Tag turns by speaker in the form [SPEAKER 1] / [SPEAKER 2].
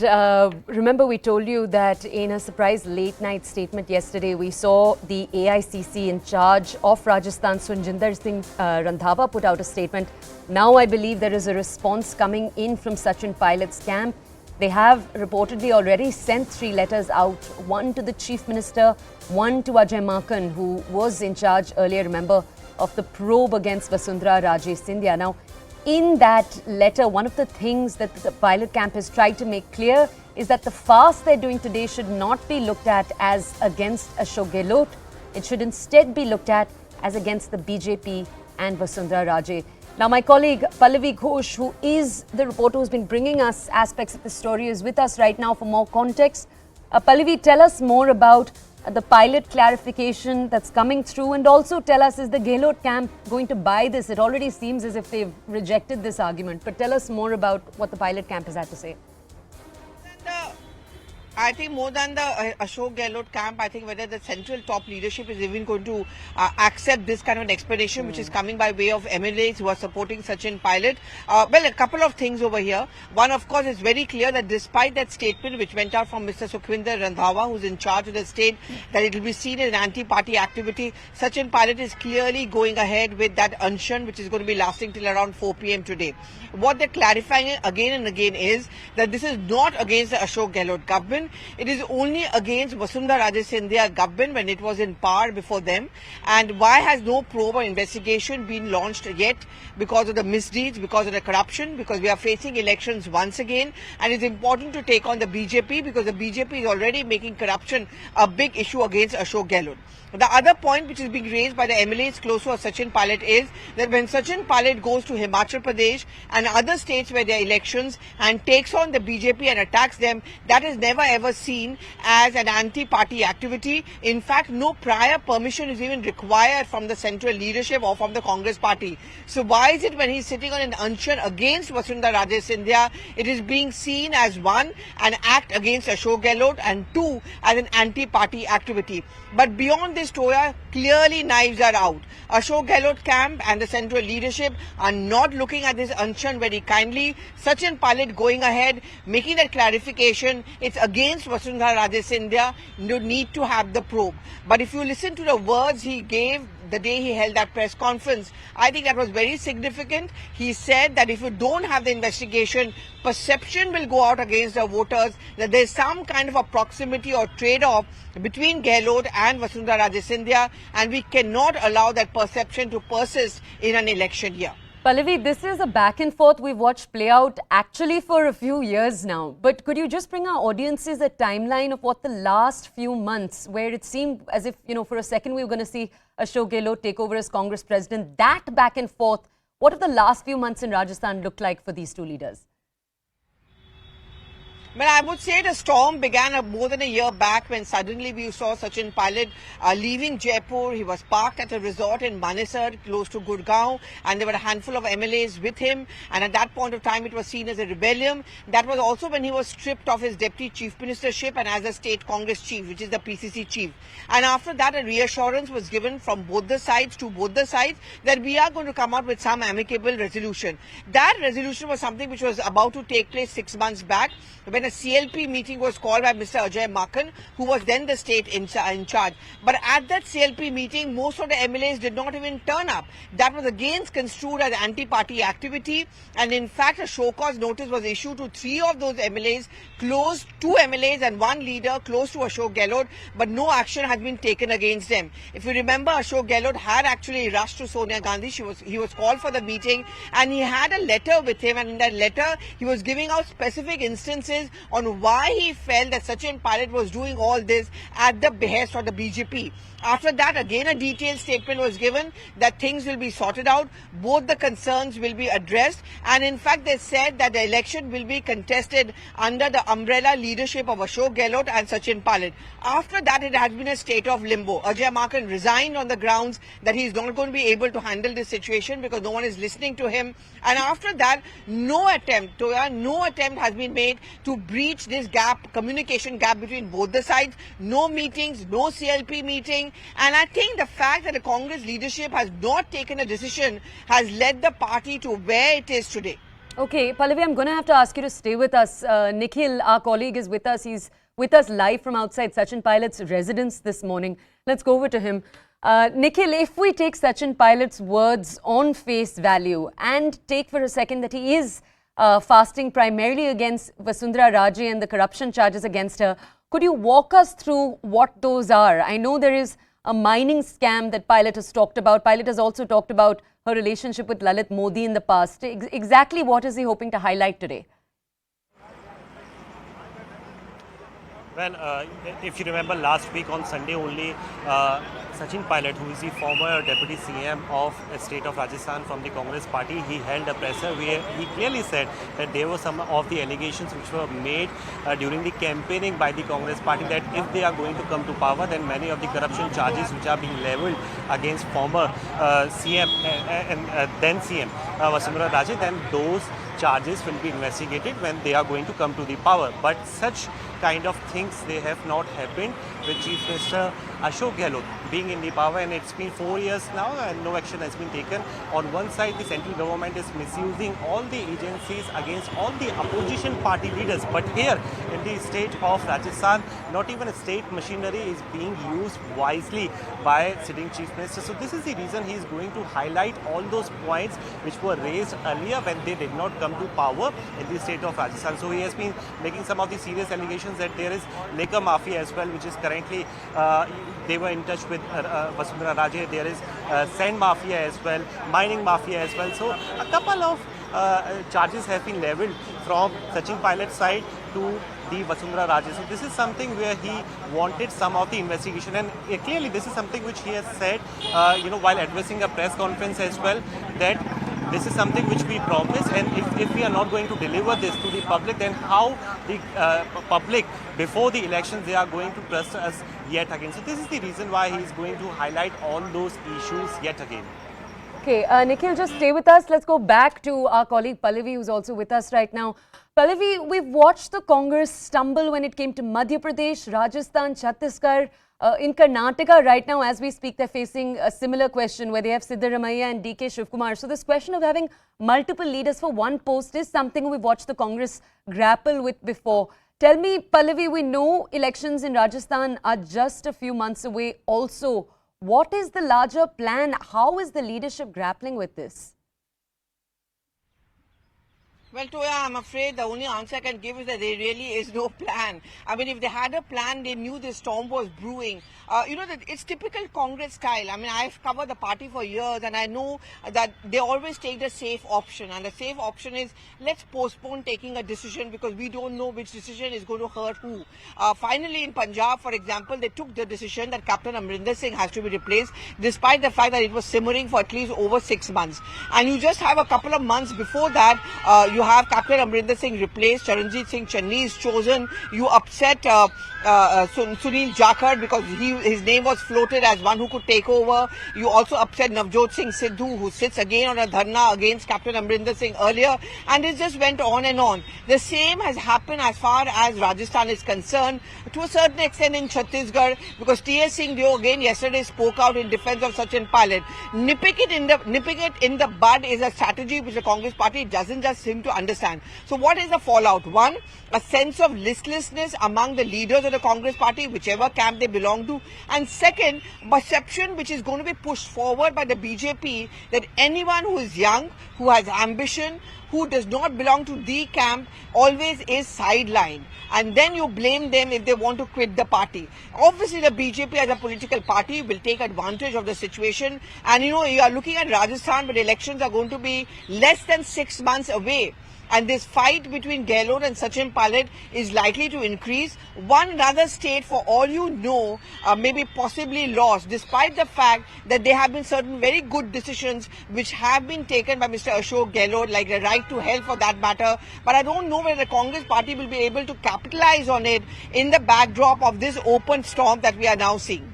[SPEAKER 1] And remember, we told you that in a surprise late night statement yesterday, we saw the AICC in charge of Rajasthan, Sunjinder Singh Randhawa, put out a statement. Now I believe there is a response coming in from Sachin Pilot's camp. They have reportedly already sent 3 letters out, one to the Chief Minister, one to Ajay Maken, who was in charge earlier, remember, of the probe against Vasundhara Raje Scindia. Now, in that letter, one of the things that the Pilot camp has tried to make clear is that the fast they're doing today should not be looked at as against Ashok Gehlot. It should instead be looked at as against the BJP and Vasundhara Raje. Now, my colleague Pallavi Ghosh, who is the reporter who's been bringing us aspects of the story, is with us right now for more context. Pallavi, tell us more about the Pilot clarification that's coming through, and also tell us, is the Gehlot camp going to buy this? It already seems as if they've rejected this argument, but tell us more about what the Pilot camp has had to say.
[SPEAKER 2] I think more than the Ashok Gehlot camp, I think whether the central top leadership is even going to accept this kind of an explanation, which is coming by way of MLAs who are supporting Sachin Pilot. Well, a couple of things over here. One, of course, is very clear that despite that statement which went out from Mr. Sukhvinder Randhawa, who's in charge of the state, that it will be seen as an anti-party activity, Sachin Pilot is clearly going ahead with that unshan, which is going to be lasting till around 4 p.m. today. What they're clarifying again and again is that this is not against the Ashok Gehlot government. It is only against Vasundhara Raje Scindia government when it was in power before them. And why has no probe or investigation been launched yet? Because of the misdeeds, because of the corruption, because we are facing elections once again. And it's important to take on the BJP because the BJP is already making corruption a big issue against Ashok Gehlot. The other point which is being raised by the MLAs close to Sachin Pilot is that when Sachin Pilot goes to Himachal Pradesh and other states where there are elections and takes on the BJP and attacks them, that is never ever seen as an anti-party activity. In fact, no prior permission is even required from the central leadership or from the Congress party. So why is it when he's sitting on an unshan against Vasundhara Raje Scindia, it is being seen as one, an act against Ashok Gehlot, and two, as an anti-party activity. But beyond this, Toya, clearly knives are out. Ashok Gehlot camp and the central leadership are not looking at this unshan very kindly. Sachin Pilot going ahead, making that clarification, it's against Vasundhara Raje Scindia, you need to have the probe. But if you listen to the words he gave the day he held that press conference, I think that was very significant. He said that if you don't have the investigation, perception will go out against the voters that there's some kind of a proximity or trade-off between Gehlot and Vasundhara Raje Scindia, and we cannot allow that perception to persist in an election year.
[SPEAKER 1] Pallavi, this is a back and forth we've watched play out actually for a few years now. But could you just bring our audiences a timeline of what the last few months, where it seemed as if, for a second we were going to see Ashok Gehlot take over as Congress president, that back and forth, what have the last few months in Rajasthan looked like for these two leaders?
[SPEAKER 2] But I would say the storm began more than a year back when suddenly we saw Sachin Pilot leaving Jaipur. He was parked at a resort in Manesar, close to Gurgaon, and there were a handful of MLAs with him. And at that point of time, it was seen as a rebellion. That was also when he was stripped of his deputy chief ministership and as a state Congress chief, which is the PCC chief. And after that, a reassurance was given from both the sides that we are going to come out with some amicable resolution. That resolution was something which was about to take place 6 months back, when a CLP meeting was called by Mr. Ajay Maken, who was then the state in charge. But at that CLP meeting, most of the MLAs did not even turn up. That was again construed as anti-party activity. And in fact, a show cause notice was issued to 3 of those MLAs, close 2 MLAs and 1 leader close to Ashok Gehlot, but no action has been taken against them. If you remember, Ashok Gehlot had actually rushed to Sonia Gandhi. He was called for the meeting and he had a letter with him, and in that letter, he was giving out specific instances on why he felt that Sachin Pilot was doing all this at the behest of the BJP. After that, again a detailed statement was given that things will be sorted out, both the concerns will be addressed, and in fact they said that the election will be contested under the umbrella leadership of Ashok Gehlot and Sachin Pilot. After that, it has been a state of limbo. Ajay Maken resigned on the grounds that he is not going to be able to handle this situation because no one is listening to him. And after that, no attempt has been made to breach this communication gap between both the sides. No meetings, no CLP meeting. And I think the fact that the Congress leadership has not taken a decision has led the party to where it is today.
[SPEAKER 1] Okay, Pallavi, I'm going to have to ask you to stay with us. Nikhil, our colleague, is with us. He's with us live from outside Sachin Pilot's residence this morning. Let's go over to him. Nikhil, if we take Sachin Pilot's words on face value and take for a second that he is fasting primarily against Vasundhara Raje and the corruption charges against her, could you walk us through what those are? I know there is a mining scam that Pilot has talked about. Pilot has also talked about her relationship with Lalit Modi in the past. Exactly what is he hoping to highlight today?
[SPEAKER 3] Well, if you remember last week on Sunday only, Sachin Pilot, who is the former Deputy CM of the state of Rajasthan from the Congress party, he held a presser where he clearly said that there were some of the allegations which were made during the campaigning by the Congress party that if they are going to come to power, then many of the corruption charges which are being levelled against former CM and then CM Vasundhara Raje, then those charges will be investigated when they are going to come to the power. But such kind of things, they have not happened with Chief Minister Ashok Gehlot being in the power, and it's been 4 years now and no action has been taken. On one side, the central government is misusing all the agencies against all the opposition party leaders, but here in the state of Rajasthan, not even a state machinery is being used wisely by sitting Chief Minister. So this is the reason he is going to highlight all those points which were raised earlier when they did not come to power in the state of Rajasthan. So he has been making some of the serious allegations that there is liquor mafia as well, which is currently they were in touch with Vasundhara Raje. There is sand mafia as well, mining mafia as well. So a couple of charges have been levelled from Sachin Pilot's side to the Vasundhara Raje. So this is something where he wanted some of the investigation, and clearly this is something which he has said, while addressing a press conference as well, that this is something which we promise, and if we are not going to deliver this to the public, then how the public before the elections they are going to trust us yet again. So this is the reason why he is going to highlight all those issues yet again.
[SPEAKER 1] Okay, Nikhil, just stay with us. Let's go back to our colleague Pallavi, who's also with us right now. Pallavi, we've watched the Congress stumble when it came to Madhya Pradesh, Rajasthan, Chhattisgarh. In Karnataka right now, as we speak, they're facing a similar question where they have Siddaramaiah and DK Shivkumar. So this question of having multiple leaders for one post is something we've watched the Congress grapple with before. Tell me, Pallavi, we know elections in Rajasthan are just a few months away also. What is the larger plan? How is the leadership grappling with this?
[SPEAKER 2] Well, Toya, I'm afraid the only answer I can give is that there really is no plan. I mean, if they had a plan, they knew this storm was brewing. That it's typical Congress style. I mean, I've covered the party for years and I know that they always take the safe option. And the safe option is, let's postpone taking a decision because we don't know which decision is going to hurt who. Finally, in Punjab, for example, they took the decision that Captain Amrinder Singh has to be replaced, despite the fact that it was simmering for at least over 6 months. And you just have a couple of months before that, you have Captain Amrinder Singh replaced, Charanjit Singh Channi is chosen, you upset Sunil Jakhar because his name was floated as one who could take over. You also upset Navjot Singh Sidhu, who sits again on a dharna against Captain Amrinder Singh earlier, and it just went on and on. The same has happened as far as Rajasthan is concerned, to a certain extent in Chhattisgarh, because T.S. Singh Deo again yesterday spoke out in defense of Sachin Pilot. Nipping it in the bud is a strategy which the Congress party doesn't just seem to understand. So what is the fallout? One, a sense of listlessness among the leaders of the Congress party, whichever camp they belong to. And second, perception which is going to be pushed forward by the BJP that anyone who is young, who has ambition, who does not belong to the camp always is sidelined. And then you blame them if they want to quit the party. Obviously, the BJP as a political party will take advantage of the situation. And you are looking at Rajasthan, but elections are going to be less than 6 months away. And this fight between Gehlot and Sachin Pilot is likely to increase. One other state, for all you know, may be possibly lost, despite the fact that there have been certain very good decisions which have been taken by Mr. Ashok Gehlot, like the right to health for that matter. But I don't know whether the Congress party will be able to capitalize on it in the backdrop of this open storm that we are now seeing.